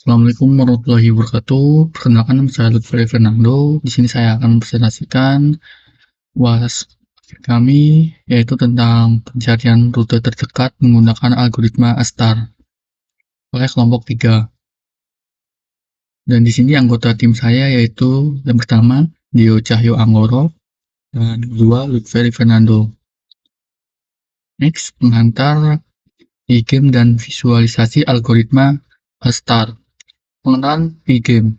Assalamualaikum warahmatullahi wabarakatuh. Perkenalkan nama saya Lutfi Fernando. Di sini saya akan mempresentasikan UAS kami, yaitu tentang pencarian rute terdekat menggunakan algoritma ASTAR oleh kelompok 3. Dan di sini anggota tim saya yaitu yang pertama Dio Cahyo Anggoro dan kedua Lutfi Fernando. Next, pengantar pGame dan visualisasi algoritma ASTAR. Pengenalan pGame.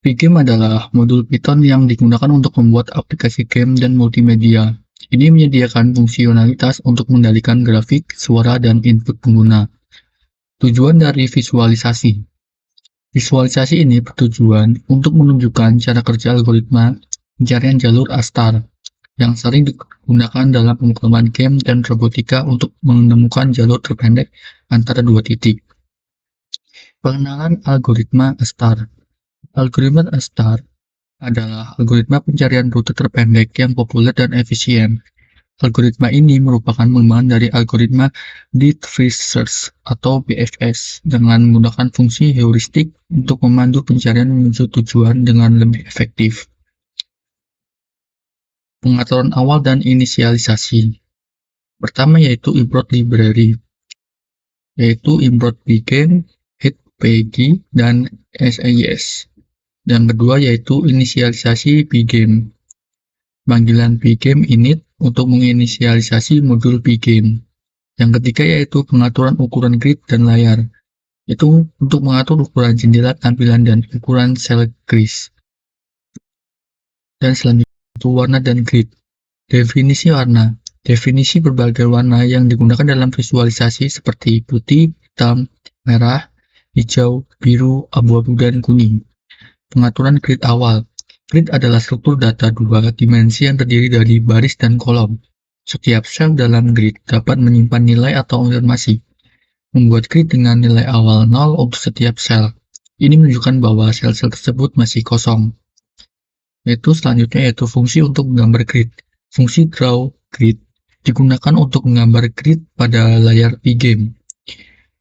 pGame adalah modul Python yang digunakan untuk membuat aplikasi game dan multimedia. Ini menyediakan fungsionalitas untuk mengendalikan grafik, suara, dan input pengguna. Tujuan dari visualisasi. Visualisasi ini bertujuan untuk menunjukkan cara kerja algoritma pencarian jalur ASTAR yang sering digunakan dalam pemrograman game dan robotika untuk menemukan jalur terpendek antara dua titik. Pengenalan algoritma ASTAR. Algoritma ASTAR adalah algoritma pencarian rute terpendek yang populer dan efisien. Algoritma ini merupakan pengembangan dari algoritma Deep First Search atau BFS dengan menggunakan fungsi heuristik untuk memandu pencarian menuju tujuan dengan lebih efektif. Pengaturan awal dan inisialisasi. Pertama yaitu import library, yaitu import pGame, hit pg, dan SIS. Yang kedua yaitu inisialisasi pGame. Panggilan pGame init untuk menginisialisasi modul pGame. Yang ketiga yaitu pengaturan ukuran grid dan layar. Itu untuk mengatur ukuran jendela tampilan dan ukuran sel grid. Dan selanjutnya itu warna dan grid. Definisi warna. Definisi berbagai warna yang digunakan dalam visualisasi seperti putih, hitam, merah, hijau, biru, abu-abu, dan kuning. Pengaturan grid awal. Grid adalah struktur data dua dimensi yang terdiri dari baris dan kolom. Setiap sel dalam grid dapat menyimpan nilai atau informasi. Membuat grid dengan nilai awal 0 untuk setiap sel. Ini menunjukkan bahwa sel-sel tersebut masih kosong. Selanjutnya yaitu fungsi untuk menggambar grid. Fungsi draw grid digunakan untuk menggambar grid pada layar pGame.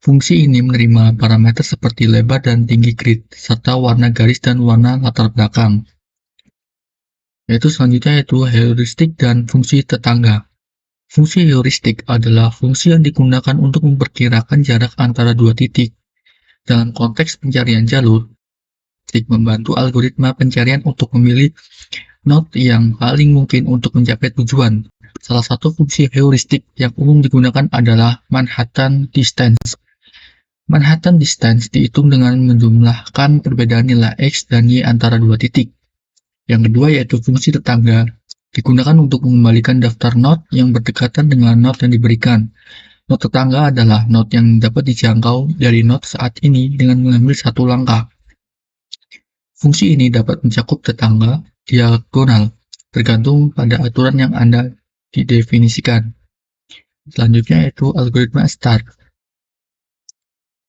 Fungsi ini menerima parameter seperti lebar dan tinggi grid, serta warna garis dan warna latar belakang. Selanjutnya yaitu heuristik dan fungsi tetangga. Fungsi heuristik adalah fungsi yang digunakan untuk memperkirakan jarak antara dua titik. Dalam konteks pencarian jalur, heuristik membantu algoritma pencarian untuk memilih node yang paling mungkin untuk mencapai tujuan. Salah satu fungsi heuristik yang umum digunakan adalah Manhattan Distance. Manhattan Distance dihitung dengan menjumlahkan perbedaan nilai X dan Y antara dua titik. Yang kedua yaitu fungsi tetangga, digunakan untuk mengembalikan daftar node yang berdekatan dengan node yang diberikan. Node tetangga adalah node yang dapat dijangkau dari node saat ini dengan mengambil satu langkah. Fungsi ini dapat mencakup tetangga diagonal, tergantung pada aturan yang Anda didefinisikan. Selanjutnya yaitu algoritma ASTAR.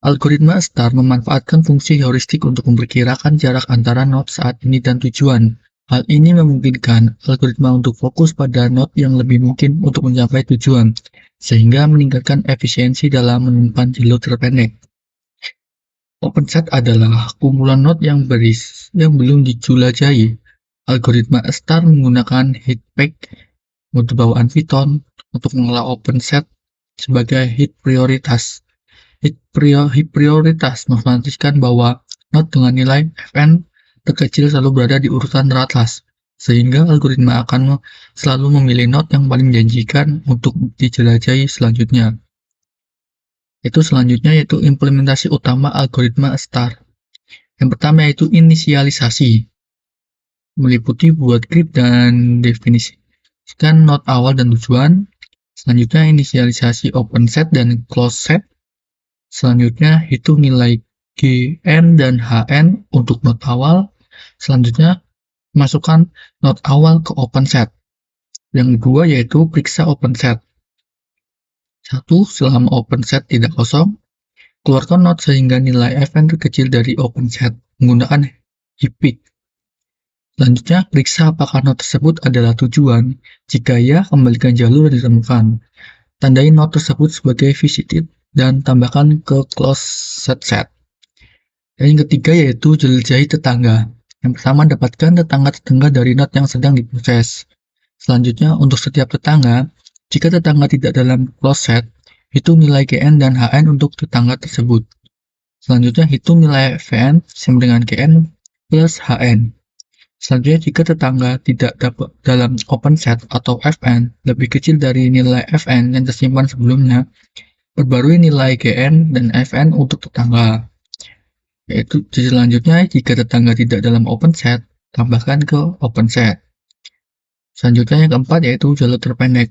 Algoritma ASTAR memanfaatkan fungsi heuristik untuk memperkirakan jarak antara node saat ini dan tujuan. Hal ini memungkinkan algoritma untuk fokus pada node yang lebih mungkin untuk mencapai tujuan, sehingga meningkatkan efisiensi dalam menemukan jalur terpendek. OpenSet adalah kumpulan node yang belum dijelajahi. Algoritma ASTAR menggunakan heapback modul bawaan Python untuk mengelola OpenSet sebagai heap prioritas. Heap prioritas memastikan bahwa node dengan nilai Fn terkecil selalu berada di urutan teratas, sehingga algoritma akan selalu memilih node yang paling menjanjikan untuk dijelajahi selanjutnya. Selanjutnya yaitu implementasi utama algoritma ASTAR. Yang pertama yaitu inisialisasi, meliputi buat grid dan definisikan node awal dan tujuan. Selanjutnya inisialisasi OpenSet dan CloseSet. Selanjutnya hitung nilai Gn dan Hn untuk node awal. Selanjutnya masukkan node awal ke OpenSet. Yang kedua yaitu periksa OpenSet. 1. Selama OpenSet tidak kosong, keluarkan node sehingga nilai Fn terkecil dari OpenSet menggunakan heappick. Selanjutnya, periksa apakah node tersebut adalah tujuan. Jika ya, kembalikan jalur yang ditemukan. Tandai node tersebut sebagai visited dan tambahkan ke CloseSet. Dan yang ketiga yaitu jelajahi tetangga. Yang pertama, dapatkan tetangga-tetangga dari node yang sedang diproses. Selanjutnya, untuk setiap tetangga, jika tetangga tidak dalam close set, hitung nilai GN dan HN untuk tetangga tersebut. Selanjutnya, hitung nilai Vn sama dengan GN plus HN. Selanjutnya, jika tetangga tidak dapat dalam open set atau Fn lebih kecil dari nilai Fn yang tersimpan sebelumnya, perbarui nilai Gn dan Fn untuk tetangga. Yaitu selanjutnya, jika tetangga tidak dalam open set, tambahkan ke open set. Selanjutnya yang keempat yaitu jalur terpendek.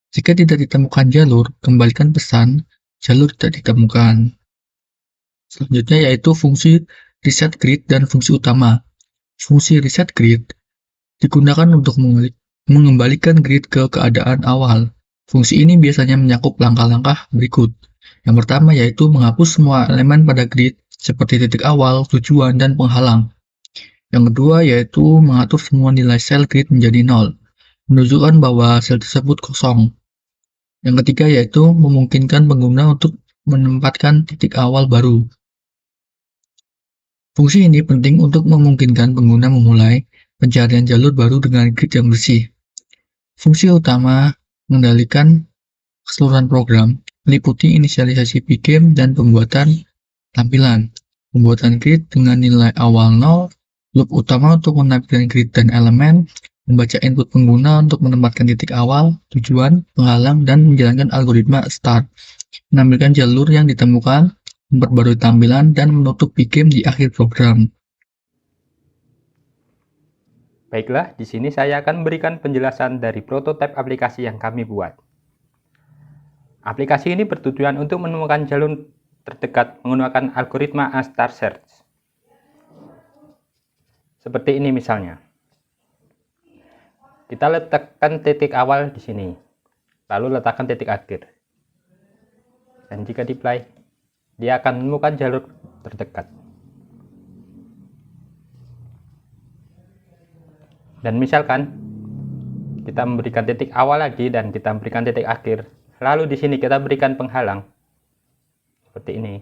Jika tidak ditemukan jalur, kembalikan pesan jalur tidak ditemukan. Selanjutnya yaitu fungsi reset grid dan fungsi utama. Fungsi reset grid digunakan untuk mengembalikan grid ke keadaan awal. Fungsi ini biasanya mencakup langkah-langkah berikut. Yang pertama yaitu menghapus semua elemen pada grid seperti titik awal, tujuan, dan penghalang. Yang kedua yaitu mengatur semua nilai sel grid menjadi 0, menunjukkan bahwa sel tersebut kosong. Yang ketiga yaitu memungkinkan pengguna untuk menempatkan titik awal baru. Fungsi ini penting untuk memungkinkan pengguna memulai pencarian jalur baru dengan grid yang bersih. Fungsi utama mengendalikan keseluruhan program, meliputi inisialisasi pgame dan pembuatan tampilan, pembuatan grid dengan nilai awal 0, loop utama untuk menampilkan grid dan elemen, membaca input pengguna untuk menempatkan titik awal, tujuan, penghalang, dan menjalankan algoritma start, menampilkan jalur yang ditemukan, memperbarui tampilan, dan menutup pgame di akhir program. Baiklah, di sini saya akan memberikan penjelasan dari prototipe aplikasi yang kami buat. Aplikasi ini bertujuan untuk menemukan jalur terdekat menggunakan algoritma A-star search. Seperti ini misalnya. Kita letakkan titik awal di sini, lalu letakkan titik akhir. Dan jika di play, dia akan menemukan jalur terdekat. Dan misalkan kita memberikan titik awal lagi dan kita memberikan titik akhir, lalu di sini kita berikan penghalang seperti ini.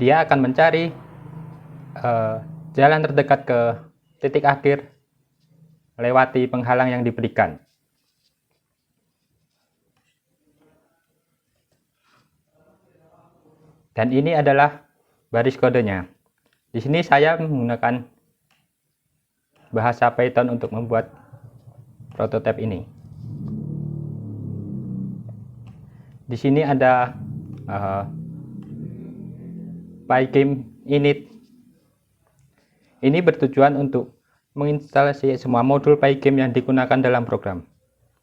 Dia akan mencari jalan terdekat ke titik akhir melewati penghalang yang diberikan. Dan ini adalah baris kodenya. Di sini saya menggunakan bahasa Python untuk membuat prototipe ini. Di sini ada pygame init. Ini bertujuan untuk menginstalasi semua modul pygame yang digunakan dalam program.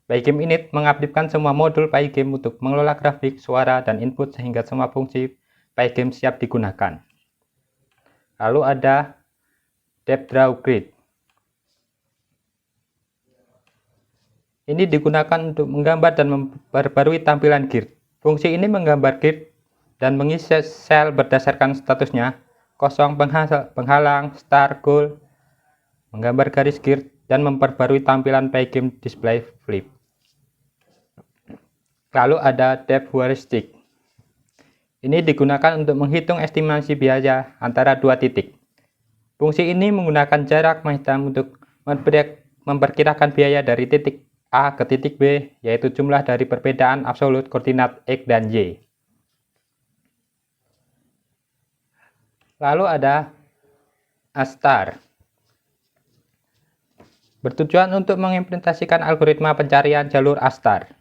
Pygame init mengaktifkan semua modul pygame untuk mengelola grafik, suara, dan input sehingga semua fungsi pygame siap digunakan. Lalu ada depDrawGrid. Ini digunakan untuk menggambar dan memperbarui tampilan grid. Fungsi ini menggambar grid dan mengisi sel berdasarkan statusnya, kosong, penghalang, start, goal, menggambar garis grid, dan memperbarui tampilan pygame display flip. Lalu ada depHeuristic. Ini digunakan untuk menghitung estimasi biaya antara dua titik. Fungsi ini menggunakan jarak menghitung untuk memperkirakan biaya dari titik A ke titik B, yaitu jumlah dari perbedaan absolut koordinat X dan Y. Lalu ada A-star. Bertujuan untuk mengimplementasikan algoritma pencarian jalur A-star.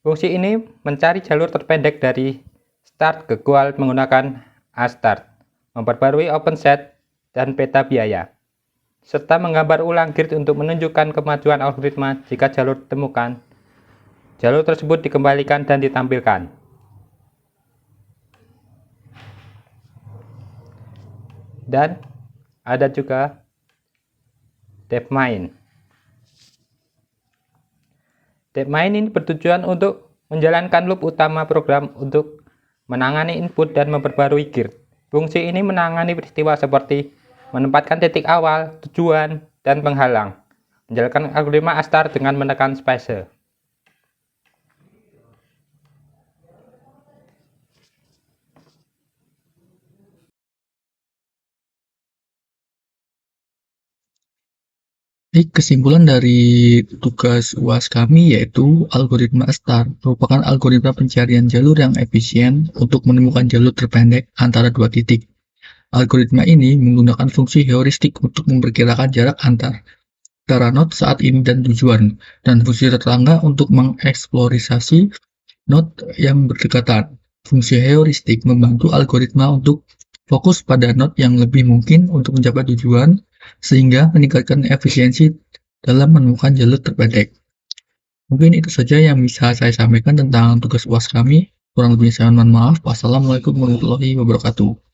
Fungsi ini mencari jalur terpendek dari start ke goal menggunakan A-start, memperbarui open set dan peta biaya, serta menggambar ulang grid untuk menunjukkan kemajuan algoritma jika jalur ditemukan. Jalur tersebut dikembalikan dan ditampilkan. Dan ada juga depMine. depMine ini bertujuan untuk menjalankan loop utama program untuk menangani input dan memperbarui grid. Fungsi ini menangani peristiwa seperti menempatkan titik awal, tujuan, dan penghalang. Menjalankan algoritma A-star dengan menekan spacer. Jadi kesimpulan dari tugas UAS kami yaitu algoritma STAR merupakan algoritma pencarian jalur yang efisien untuk menemukan jalur terpendek antara dua titik. Algoritma ini menggunakan fungsi heuristik untuk memperkirakan jarak antara node saat ini dan tujuan, dan fungsi tetangga untuk mengeksplorasi node yang berdekatan. Fungsi heuristik membantu algoritma untuk fokus pada node yang lebih mungkin untuk mencapai tujuan, sehingga meningkatkan efisiensi dalam menemukan jalur terpendek. Mungkin itu saja yang bisa saya sampaikan tentang tugas UAS kami. Kurang lebihnya saya mohon maaf. Wassalamualaikum warahmatullahi wabarakatuh.